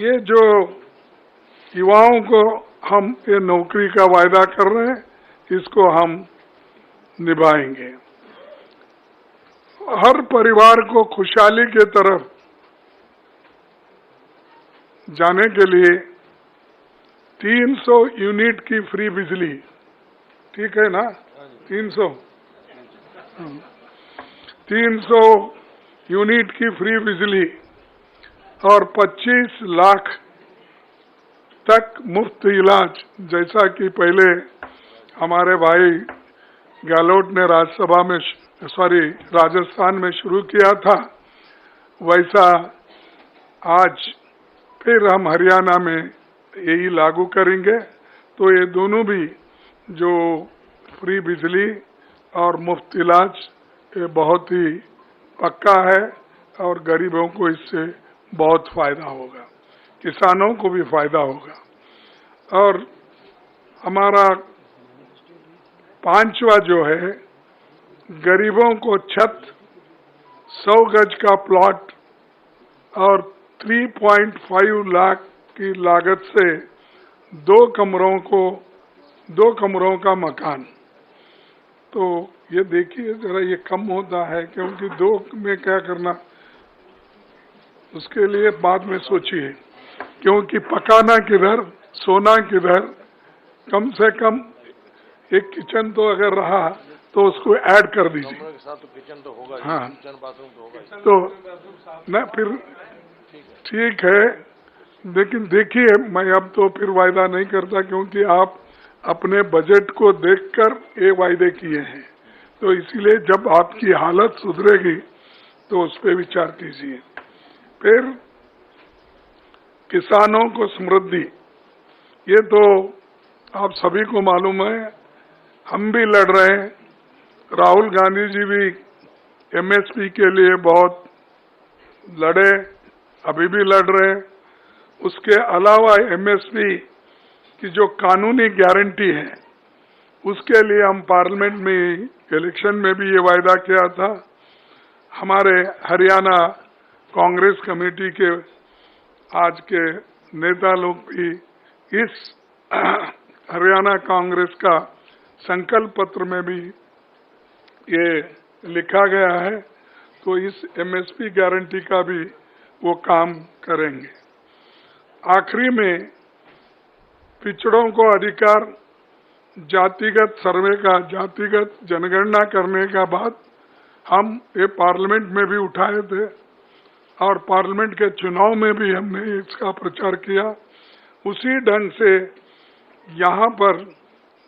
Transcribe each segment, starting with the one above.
ये जो युवाओं को हम ये नौकरी का वायदा कर रहे हैं, इसको हम निभाएंगे। हर परिवार को खुशहाली के तरफ जाने के लिए 300 यूनिट की फ्री बिजली, ठीक है ना? 300 यूनिट की फ्री बिजली और 25 लाख तक मुफ्त इलाज, जैसा कि पहले हमारे भाई गहलोत ने राज्यसभा में राजस्थान में शुरू किया था, वैसा आज फिर हम हरियाणा में यही लागू करेंगे। तो ये दोनों भी जो फ्री बिजली और मुफ्त इलाज, ये बहुत ही पक्का है और गरीबों को इससे बहुत फायदा होगा, किसानों को भी फायदा होगा। और हमारा 5वां जो है, गरीबों को छत, 100 गज का प्लॉट और 3.5 लाख की लागत से 2 कमरों का मकान। तो ये देखिए जरा, ये कम होता है, क्योंकि 2 में क्या करना, उसके लिए बाद में सोचिए, क्योंकि पकाना किधर, सोना किधर। कम से कम एक किचन तो अगर रहा तो उसको ऐड कर दीजिए। तो किचन तो होगा, हाँ, किचन बाथरूम तो होगा। तो न फिर ठीक है, लेकिन देखिए मैं अब तो फिर वायदा नहीं करता, क्योंकि आप अपने बजट को देखकर ये वायदे किए हैं। तो इसीलिए जब आपकी हालत सुधरेगी तो उस पर विचार कीजिए। फिर किसानों को समृद्धि, ये तो आप सभी को मालूम है, हम भी लड़ रहे हैं। राहुल गांधी जी भी एमएसपी के लिए बहुत लड़े, अभी भी लड़ रहे हैं। उसके अलावा एमएसपी की जो कानूनी गारंटी है, उसके लिए हम पार्लियामेंट में इलेक्शन में भी ये वायदा किया था। हमारे हरियाणा कांग्रेस कमेटी के आज के नेता लोग भी इस हरियाणा कांग्रेस का संकल्प पत्र में भी ये लिखा गया है। तो इस एमएसपी गारंटी का भी वो काम करेंगे। आखिरी में पिछड़ों को अधिकार, जातिगत सर्वे का, जातिगत जनगणना करने का बात हम ये पार्लियामेंट में भी उठाए थे और पार्लियामेंट के चुनाव में भी हमने इसका प्रचार किया। उसी ढंग से यहाँ पर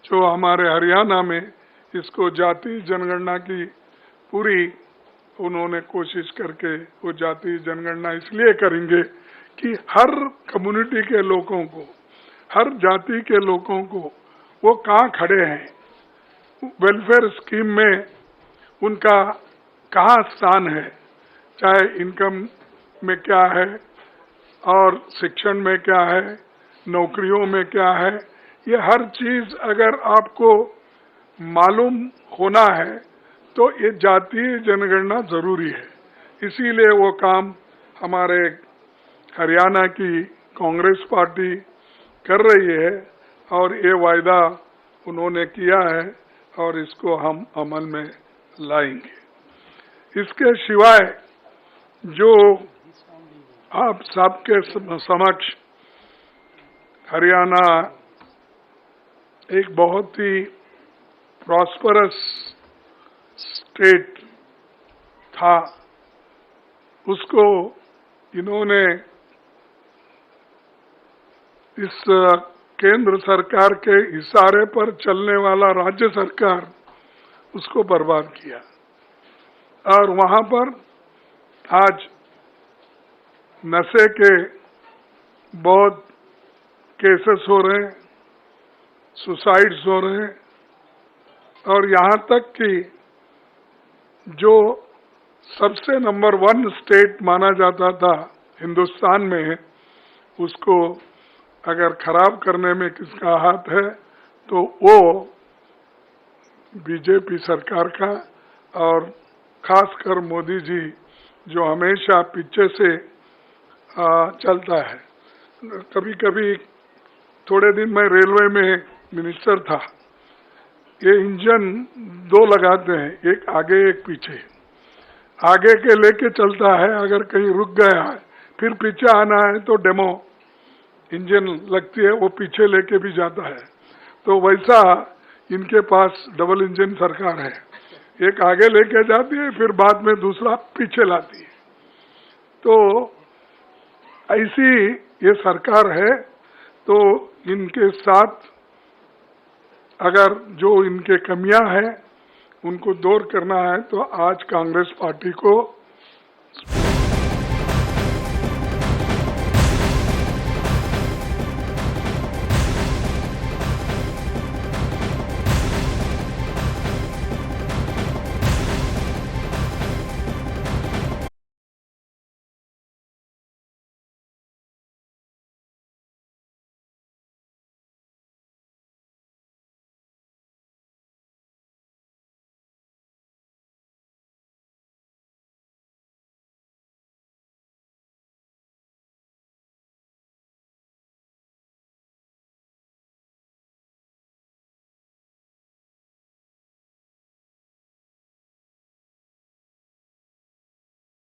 जो हमारे हरियाणा में इसको जाति जनगणना की पूरी उन्होंने कोशिश करके, वो जाति जनगणना इसलिए करेंगे कि हर कम्युनिटी के लोगों को, हर जाति के लोगों को वो कहाँ खड़े हैं, वेलफेयर स्कीम में उनका कहाँ स्थान है, चाहे इनकम में क्या है और शिक्षण में क्या है, नौकरियों में क्या है, ये हर चीज अगर आपको मालूम होना है तो ये जातीय जनगणना जरूरी है। इसीलिए वो काम हमारे हरियाणा की कांग्रेस पार्टी कर रही है और ये वायदा उन्होंने किया है और इसको हम अमल में लाएंगे। इसके सिवाय जो आप सबके समक्ष, हरियाणा एक बहुत ही प्रॉस्परस स्टेट था, उसको इन्होंने इस केंद्र सरकार के इशारे पर चलने वाला राज्य सरकार उसको बर्बाद किया और वहां पर आज नशे के बहुत केसेस हो रहे हैं, सुसाइड्स हो रहे हैं और यहाँ तक कि जो सबसे नंबर 1 स्टेट माना जाता था हिंदुस्तान में, उसको अगर खराब करने में किसका हाथ है तो वो बीजेपी सरकार का, और खासकर मोदी जी जो हमेशा पीछे से चलता है। कभी कभी थोड़े दिन मैं रेलवे में मिनिस्टर था, ये इंजन दो लगाते हैं, एक आगे एक पीछे। आगे के लेके चलता है, अगर कहीं रुक गया है फिर पीछे आना है तो डेमो इंजन लगती है, वो पीछे लेके भी जाता है। तो वैसा इनके पास डबल इंजन सरकार है, एक आगे लेके जाती है फिर बाद में दूसरा पीछे लाती है। तो ऐसी ये सरकार है। तो इनके साथ अगर जो इनके कमियां हैं उनको दूर करना है तो आज कांग्रेस पार्टी को